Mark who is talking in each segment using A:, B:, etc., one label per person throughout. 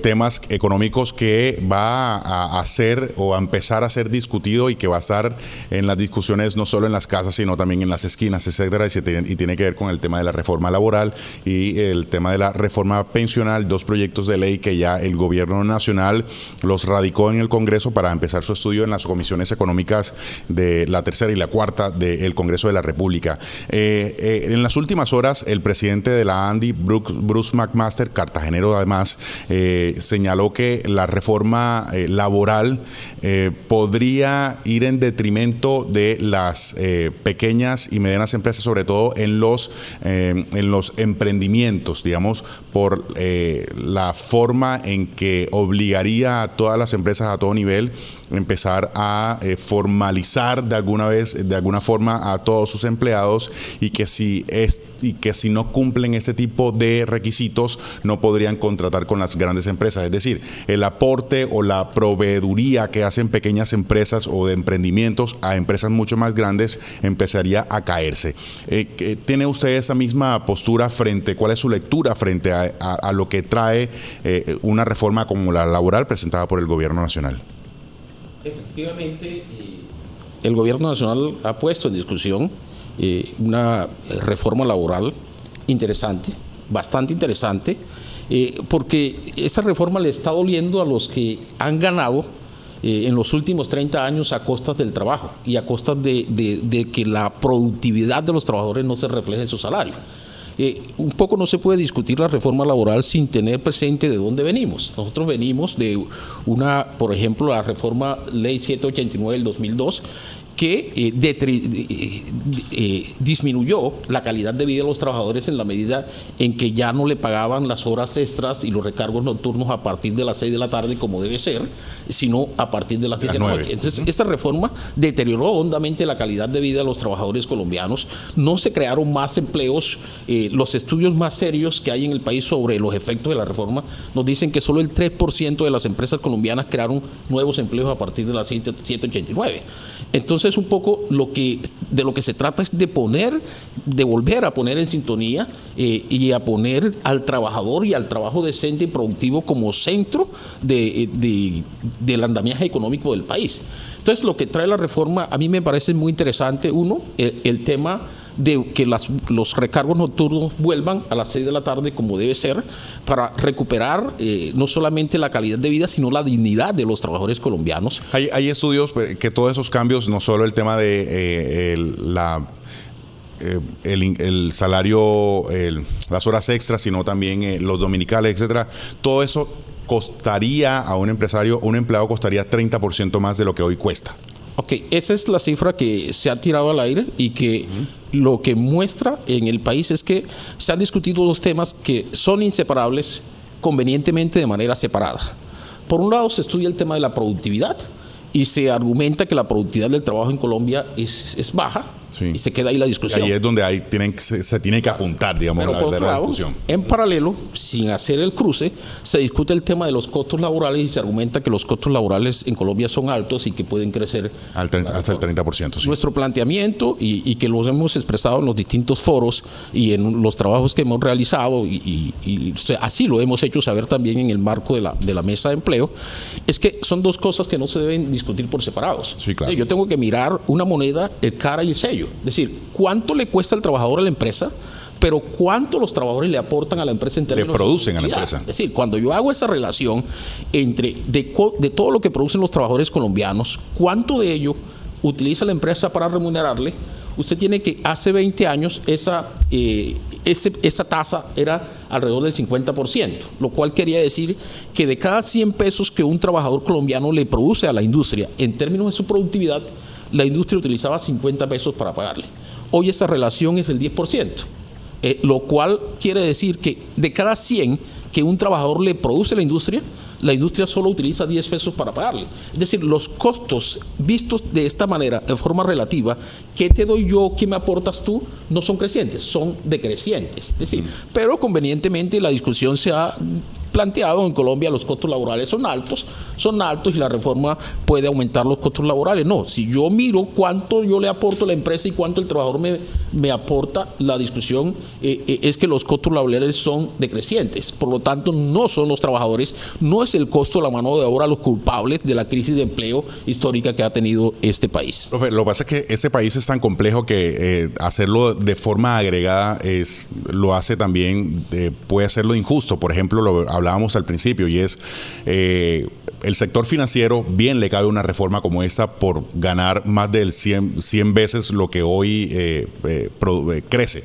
A: temas económicos que va a hacer o a empezar a ser discutido y que va a estar en las discusiones no solo en las casas, sino también en las esquinas, etcétera, y tiene que ver con el tema de la reforma laboral y el tema de la reforma pensional, dos proyectos de ley que ya el gobierno nacional los radicó en el Congreso para empezar su estudio en las comisiones económicas de la tercera y la cuarta del Congreso de la República. En las últimas horas, el presidente de la ANDI, Bruce McMaster, cartagenero además, señaló que la reforma laboral podría ir en detrimento de las pequeñas y medianas empresas, sobre todo en los emprendimientos, digamos, por la forma en que obligaría a todas las empresas a todo nivel empezar a formalizar de alguna forma a todos sus empleados y que si no cumplen ese tipo de requisitos no podrían contratar con las grandes empresas. Es decir, el aporte o la proveeduría que hacen pequeñas empresas o de emprendimientos a empresas mucho más grandes empezaría a caerse. ¿Tiene usted esa misma postura cuál es su lectura frente a lo que trae una reforma como la laboral presentada por el gobierno nacional?
B: Efectivamente, el gobierno nacional ha puesto en discusión una reforma laboral interesante, bastante interesante, porque esa reforma le está doliendo a los que han ganado en los últimos 30 años a costas del trabajo y a costas de que la productividad de los trabajadores no se refleje en su salario. Un poco no se puede discutir la reforma laboral sin tener presente de dónde venimos. Nosotros venimos de por ejemplo, la reforma Ley 789 del 2002, que disminuyó la calidad de vida de los trabajadores en la medida en que ya no le pagaban las horas extras y los recargos nocturnos a partir de las 6 de la tarde como debe ser, sino a partir de las 10 de la noche. Entonces, esta reforma deterioró hondamente la calidad de vida de los trabajadores colombianos. No se crearon más empleos. Los estudios más serios que hay en el país sobre los efectos de la reforma nos dicen que solo el 3% de las empresas colombianas crearon nuevos empleos a partir de las 789. Entonces, un poco de lo que se trata es de volver a poner en sintonía y a poner al trabajador y al trabajo decente y productivo como centro del andamiaje económico del país. Entonces, lo que trae la reforma a mí me parece muy interesante. Uno, el tema de que los recargos nocturnos vuelvan a las 6 de la tarde como debe ser, para recuperar no solamente la calidad de vida, sino la dignidad de los trabajadores colombianos.
A: Hay estudios que todos esos cambios, no solo el tema de el salario, las horas extras, sino también los dominicales, etcétera, todo eso costaría a un empleado costaría 30% más de lo que hoy cuesta.
B: Ok, esa es la cifra que se ha tirado al aire y que lo que muestra en el país es que se han discutido dos temas que son inseparables convenientemente de manera separada. Por un lado se estudia el tema de la productividad y se argumenta que la productividad del trabajo en Colombia es baja. Sí. Y se queda ahí la discusión.
A: Y ahí es donde se tiene que apuntar, digamos,
B: pero por otro lado, discusión. En paralelo, sin hacer el cruce, se discute el tema de los costos laborales y se argumenta que los costos laborales en Colombia son altos y que pueden crecer hasta
A: el 30%. Sí.
B: Nuestro planteamiento, y que los hemos expresado en los distintos foros y en los trabajos que hemos realizado, y así lo hemos hecho saber también en el marco de la mesa de empleo, es que son dos cosas que no se deben discutir por separados.
A: Sí, claro.
B: Yo tengo que mirar una moneda, el cara y el sello. Es decir, cuánto le cuesta al trabajador a la empresa, pero cuánto los trabajadores le aportan a la empresa en términos
A: de producen
B: de
A: a la empresa.
B: Es decir, cuando yo hago esa relación entre de todo lo que producen los trabajadores colombianos, cuánto de ello utiliza la empresa para remunerarle, usted tiene que hace 20 años esa tasa era alrededor del 50%, lo cual quería decir que de cada 100 pesos que un trabajador colombiano le produce a la industria en términos de su productividad, la industria utilizaba 50 pesos para pagarle. Hoy esa relación es del 10%, lo cual quiere decir que de cada 100 que un trabajador le produce a la industria solo utiliza 10 pesos para pagarle. Es decir, los costos vistos de esta manera, en forma relativa, ¿qué te doy yo, qué me aportas tú? No son crecientes, son decrecientes. Es decir, pero convenientemente la discusión se ha planteado en Colombia, los costos laborales son altos y la reforma puede aumentar los costos laborales. No, si yo miro cuánto yo le aporto a la empresa y cuánto el trabajador me aporta la discusión es que los costos laborales son decrecientes. Por lo tanto, no son los trabajadores, no es el costo de la mano de obra los culpables de la crisis de empleo histórica que ha tenido este país.
A: Profe, lo que pasa es que este país es tan complejo que hacerlo de forma agregada lo hace también, puede hacerlo injusto. Por ejemplo, lo hablábamos al principio y es el sector financiero bien le cabe una reforma como esta por ganar más del 100 veces lo que hoy crece.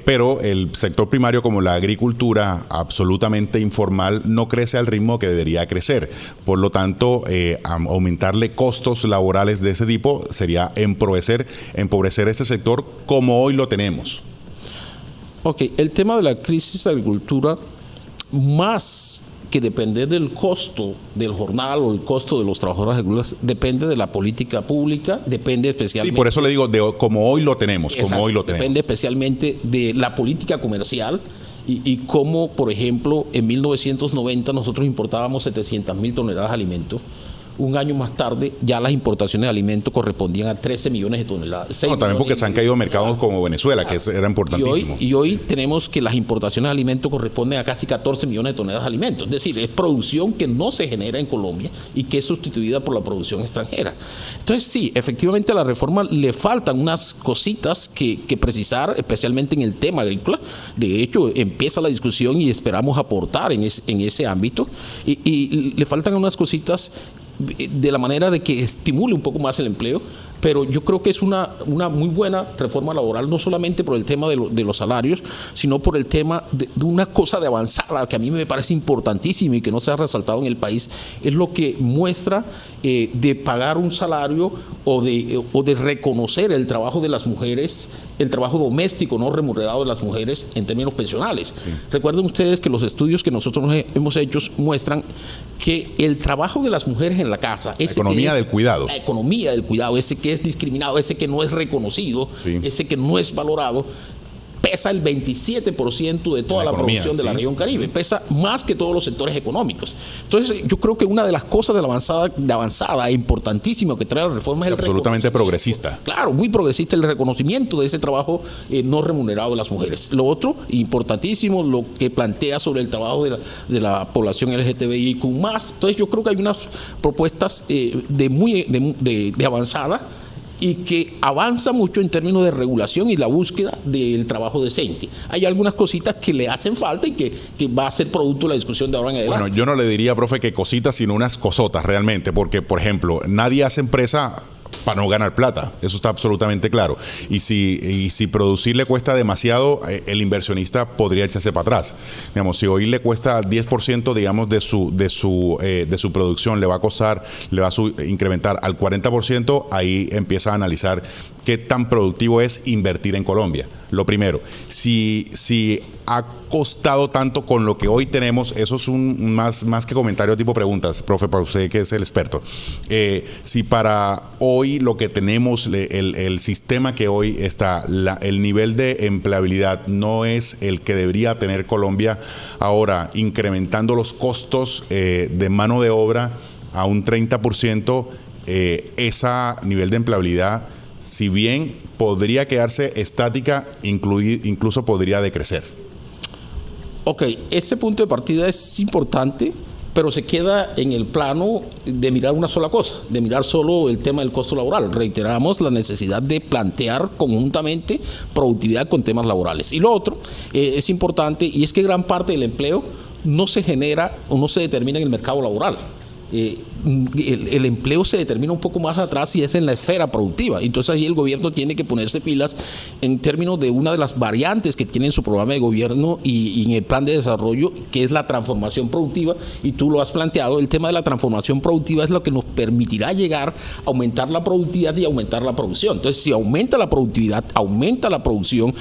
A: Pero el sector primario como la agricultura absolutamente informal no crece al ritmo que debería crecer. Por lo tanto, aumentarle costos laborales de ese tipo sería empobrecer este sector como hoy lo tenemos.
B: Ok, el tema de la crisis de agricultura, más que depender del costo del jornal o el costo de los trabajadores agrícolas, depende de la política pública, depende especialmente...
A: Sí, por eso le digo, como hoy lo tenemos,
B: exacto,
A: como hoy lo tenemos.
B: Depende especialmente de la política comercial y cómo, por ejemplo, en 1990 nosotros importábamos 700.000 toneladas de alimentos. Un año más tarde, ya las importaciones de alimentos correspondían a 13 millones de toneladas.
A: No, también porque se han caído mercados como Venezuela, que era importantísimo.
B: Y hoy tenemos que las importaciones de alimentos corresponden a casi 14 millones de toneladas de alimentos. Es decir, es producción que no se genera en Colombia y que es sustituida por la producción extranjera. Entonces, sí, efectivamente a la reforma le faltan unas cositas que precisar, especialmente en el tema agrícola. De hecho, empieza la discusión y esperamos aportar en ese ámbito. Y le faltan unas cositas de la manera de que estimule un poco más el empleo, pero yo creo que es una muy buena reforma laboral, no solamente por el tema de los salarios, sino por el tema de una cosa de avanzada que a mí me parece importantísima y que no se ha resaltado en el país, es lo que muestra de pagar un salario o de reconocer el trabajo de las mujeres, el trabajo doméstico no remunerado de las mujeres en términos pensionales. Sí. Recuerden ustedes que los estudios que nosotros hemos hecho muestran que el trabajo de las mujeres en la casa,
A: la economía del cuidado,
B: ese que es discriminado, ese que no es reconocido, sí, ese que no es valorado, pesa el 27% de toda la producción de la región Caribe, pesa más que todos los sectores económicos. Entonces, yo creo que una de las cosas de avanzada importantísima que trae la reforma es el
A: absolutamente progresista.
B: Claro, muy progresista, el reconocimiento de ese trabajo no remunerado de las mujeres. Lo otro, importantísimo, lo que plantea sobre el trabajo de la población LGTBIQ+. Entonces, yo creo que hay unas propuestas de avanzada y que avanza mucho en términos de regulación y la búsqueda del trabajo decente. Hay algunas cositas que le hacen falta y que va a ser producto de la discusión de ahora en adelante.
A: Bueno, yo no le diría, profe, que cositas, sino unas cosotas realmente, porque, por ejemplo, nadie hace empresa para no ganar plata, eso está absolutamente claro. Y si producir le cuesta demasiado, el inversionista podría echarse para atrás. Digamos, si hoy le cuesta 10%, digamos, de su producción, le va a incrementar al 40%, ahí empieza a analizar qué tan productivo es invertir en Colombia. Lo primero, si ha costado tanto con lo que hoy tenemos, eso es un más que comentario tipo preguntas, profe, para usted que es el experto. Si para hoy lo que tenemos, el sistema que hoy está, el nivel de empleabilidad no es el que debería tener Colombia, ahora incrementando los costos de mano de obra a un 30%, ese nivel de empleabilidad, si bien podría quedarse estática, incluso podría decrecer.
B: Ok, ese punto de partida es importante, pero se queda en el plano de mirar una sola cosa, de mirar solo el tema del costo laboral. Reiteramos la necesidad de plantear conjuntamente productividad con temas laborales. Y lo otro es importante, y es que gran parte del empleo no se genera o no se determina en el mercado laboral. El empleo se determina un poco más atrás y es en la esfera productiva. Entonces ahí el gobierno tiene que ponerse pilas en términos de una de las variantes que tiene en su programa de gobierno y en el plan de desarrollo, que es la transformación productiva, y tú lo has planteado. El tema de la transformación productiva es lo que nos permitirá llegar a aumentar la productividad y aumentar la producción. Entonces, si aumenta la productividad, aumenta la producción,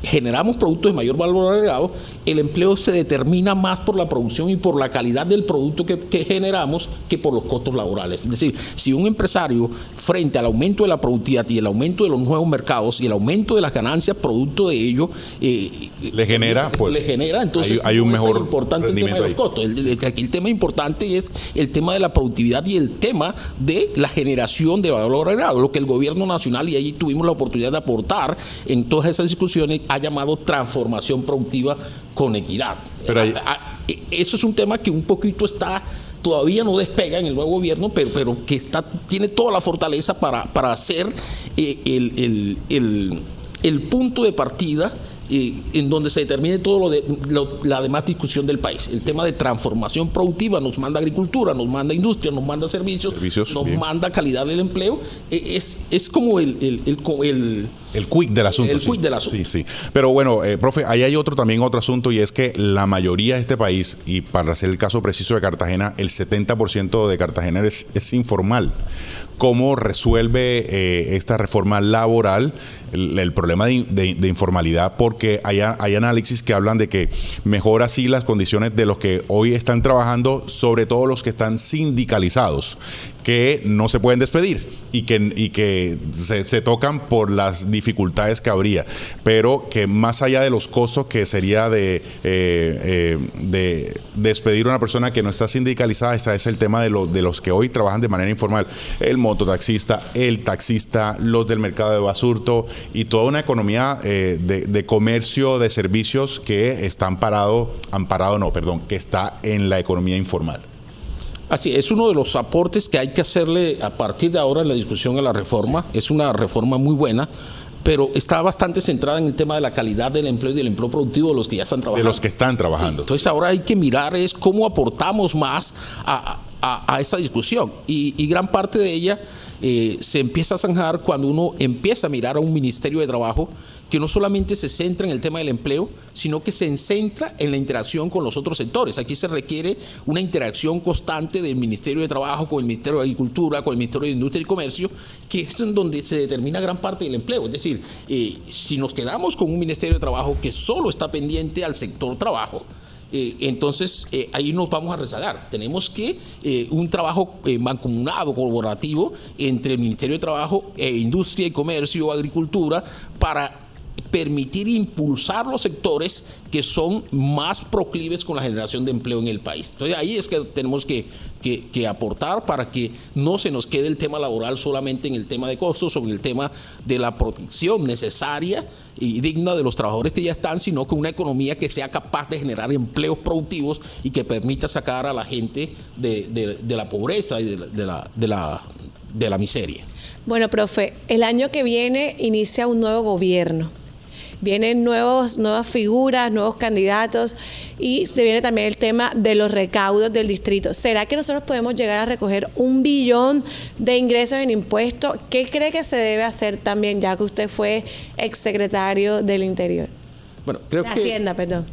B: generamos productos de mayor valor agregado, el empleo se determina más por la producción y por la calidad del producto que generamos que por los costos laborales. Es decir, si un empresario, frente al aumento de la productividad y el aumento de los nuevos mercados y el aumento de las ganancias producto de ello,
A: le genera,
B: entonces
A: hay un mejor
B: importante
A: rendimiento
B: el tema de los costos. Aquí el tema importante es el tema de la productividad y el tema de la generación de valor agregado, lo que el gobierno nacional, y ahí tuvimos la oportunidad de aportar en todas esas discusiones, ha llamado transformación productiva con equidad.
A: Pero
B: eso es un tema que un poquito todavía no despega en el nuevo gobierno, pero que tiene toda la fortaleza para hacer el punto de partida en donde se determine todo la demás discusión del país. El tema de transformación productiva nos manda agricultura, nos manda industria, nos manda servicios nos manda calidad del empleo. Es como el
A: quick del asunto.
B: El quick del asunto.
A: Sí, sí. Pero bueno, profe, ahí hay otro asunto, y es que la mayoría de este país, y para hacer el caso preciso de Cartagena, el 70% de Cartagena es informal. ¿Cómo resuelve esta reforma laboral el problema de informalidad? Porque hay análisis que hablan de que mejora así las condiciones de los que hoy están trabajando, sobre todo los que están sindicalizados, que no se pueden despedir y que se tocan por las dificultades que habría, pero que más allá de los costos que sería de despedir a una persona que no está sindicalizada, es el tema de los que hoy trabajan de manera informal, el mototaxista, el taxista, los del mercado de Basurto y toda una economía de comercio, de servicios que que está en la economía informal.
B: Así es, uno de los aportes que hay que hacerle a partir de ahora en la discusión de la reforma. Es una reforma muy buena, pero está bastante centrada en el tema de la calidad del empleo y del empleo productivo de los que ya están trabajando.
A: De los que están trabajando.
B: Sí, entonces ahora hay que mirar cómo aportamos más a esa discusión. Y gran parte de ella se empieza a zanjar cuando uno empieza a mirar a un Ministerio de Trabajo que no solamente se centra en el tema del empleo, sino que se centra en la interacción con los otros sectores. Aquí se requiere una interacción constante del Ministerio de Trabajo con el Ministerio de Agricultura, con el Ministerio de Industria y Comercio, que es en donde se determina gran parte del empleo. Es decir, si nos quedamos con un Ministerio de Trabajo que solo está pendiente al sector trabajo, entonces ahí nos vamos a rezagar. Tenemos que un trabajo mancomunado, colaborativo entre el Ministerio de Trabajo, Industria y Comercio, Agricultura, para permitir impulsar los sectores que son más proclives con la generación de empleo en el país. Entonces ahí es que tenemos que aportar para que no se nos quede el tema laboral solamente en el tema de costos o en el tema de la protección necesaria y digna de los trabajadores que ya están, sino que una economía que sea capaz de generar empleos productivos y que permita sacar a la gente de la pobreza y de la miseria.
C: Bueno, profe, el año que viene inicia un nuevo gobierno. Vienen nuevas figuras, nuevos candidatos, y se viene también el tema de los recaudos del distrito. ¿Será que nosotros podemos llegar a recoger 1 billón de ingresos en impuestos? ¿Qué cree que se debe hacer también, ya que usted fue exsecretario del Interior?
B: Bueno,
C: Hacienda, perdón.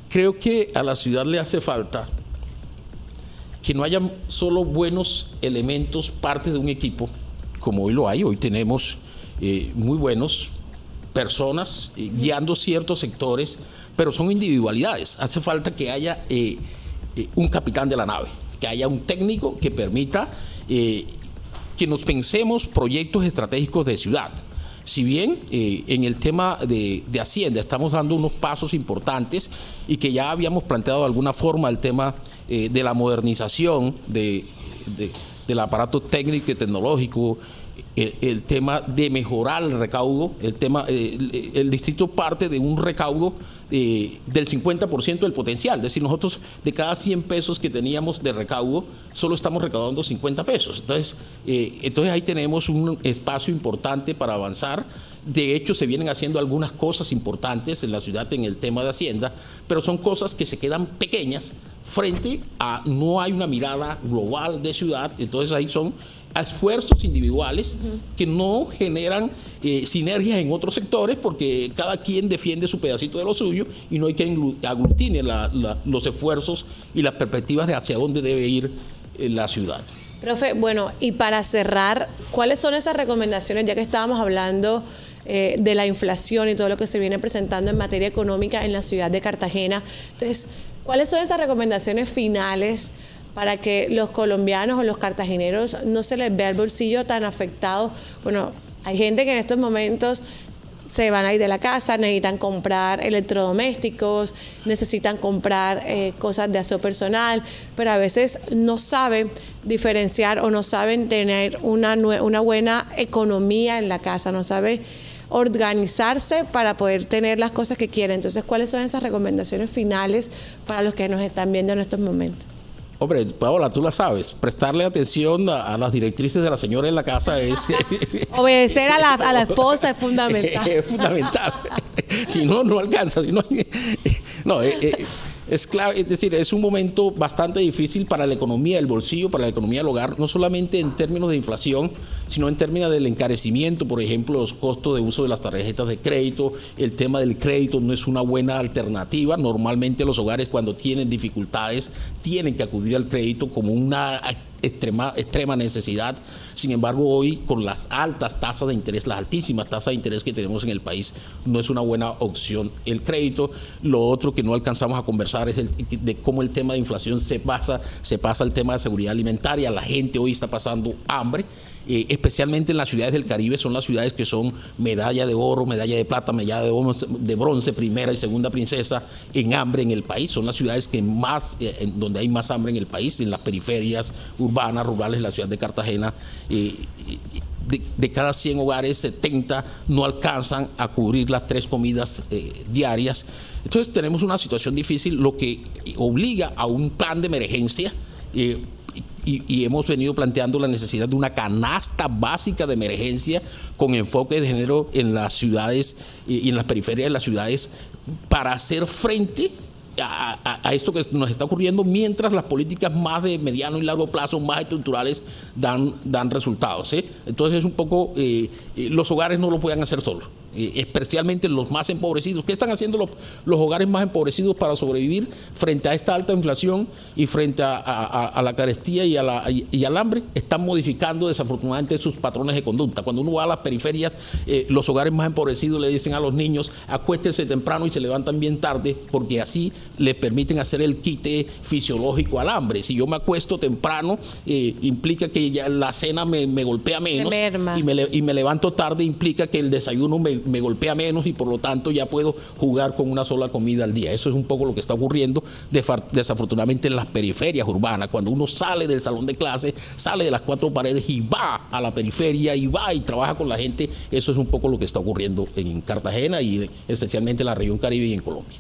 B: Creo que a la ciudad le hace falta que no haya solo buenos elementos, parte de un equipo, como hoy lo hay. Hoy tenemos muy buenos personas guiando ciertos sectores, pero son individualidades. Hace falta que haya un capitán de la nave, que haya un técnico que permita que nos pensemos proyectos estratégicos de ciudad. Si bien en el tema de Hacienda estamos dando unos pasos importantes y que ya habíamos planteado de alguna forma el tema de la modernización del aparato técnico y tecnológico, el tema de mejorar el recaudo, el distrito parte de un recaudo del 50% del potencial. Es decir, nosotros de cada 100 pesos que teníamos de recaudo, solo estamos recaudando 50 pesos. Entonces ahí tenemos un espacio importante para avanzar. De hecho, se vienen haciendo algunas cosas importantes en la ciudad en el tema de Hacienda, pero son cosas que se quedan pequeñas frente a no hay una mirada global de ciudad. Entonces ahí son esfuerzos individuales que no generan sinergias en otros sectores, porque cada quien defiende su pedacito de lo suyo y no hay que aglutine los esfuerzos y las perspectivas de hacia dónde debe ir la ciudad.
C: Profe, bueno, y para cerrar, ¿cuáles son esas recomendaciones, ya que estábamos hablando de la inflación y todo lo que se viene presentando en materia económica en la ciudad de Cartagena? Entonces, ¿cuáles son esas recomendaciones finales para que los colombianos o los cartageneros no se les vea el bolsillo tan afectado. Bueno, hay gente que en estos momentos se van a ir de la casa, necesitan comprar electrodomésticos, necesitan comprar cosas de aseo personal, pero a veces no saben diferenciar o no saben tener una buena economía en la casa, no saben organizarse para poder tener las cosas que quieren. Entonces, ¿cuáles son esas recomendaciones finales para los que nos están viendo en estos momentos?
B: Hombre, Paola, tú la sabes, prestarle atención a las directrices de la señora en la casa es...
C: Obedecer a la esposa es fundamental.
B: Es fundamental. Si no, no alcanza. Si no, es clave, es decir, es un momento bastante difícil para la economía del bolsillo, para la economía del hogar, no solamente en términos de inflación, sino en términos del encarecimiento, por ejemplo, los costos de uso de las tarjetas de crédito. El tema del crédito no es una buena alternativa. Normalmente los hogares, cuando tienen dificultades, tienen que acudir al crédito como una extrema necesidad. Sin embargo, hoy con las altas tasas de interés, las altísimas tasas de interés que tenemos en el país, no es una buena opción el crédito. Lo otro que no alcanzamos a conversar es de cómo el tema de inflación se pasa al tema de seguridad alimentaria. La gente hoy está pasando hambre. Especialmente en las ciudades del Caribe, son las ciudades que son medalla de oro, medalla de plata, medalla de bronce, primera y segunda princesa en hambre en el país. Son las ciudades que más, donde hay más hambre en el país, en las periferias urbanas, rurales, la ciudad de Cartagena. De cada 100 hogares, 70 no alcanzan a cubrir las 3 comidas diarias. Entonces tenemos una situación difícil, lo que obliga a un plan de emergencia. Y hemos venido planteando la necesidad de una canasta básica de emergencia con enfoque de género en las ciudades y en las periferias de las ciudades para hacer frente a esto que nos está ocurriendo, mientras las políticas más de mediano y largo plazo, más estructurales, dan resultados. Entonces es un poco, los hogares no lo pueden hacer solos. Especialmente los más empobrecidos. ¿Qué están haciendo los hogares más empobrecidos para sobrevivir frente a esta alta inflación y frente a la carestía y al hambre? Están modificando desafortunadamente sus patrones de conducta. Cuando uno va a las periferias, los hogares más empobrecidos le dicen a los niños: acuéstense temprano y se levantan bien tarde, porque así les permiten hacer el quite fisiológico al hambre. Si yo me acuesto temprano, implica que ya la cena me golpea menos, y me levanto tarde, implica que el desayuno me golpea menos, y por lo tanto ya puedo jugar con una sola comida al día. Eso es un poco lo que está ocurriendo desafortunadamente en las periferias urbanas. Cuando uno sale del salón de clase, sale de las 4 paredes y va a la periferia y va y trabaja con la gente, eso es un poco lo que está ocurriendo en Cartagena y especialmente en la región Caribe y en Colombia.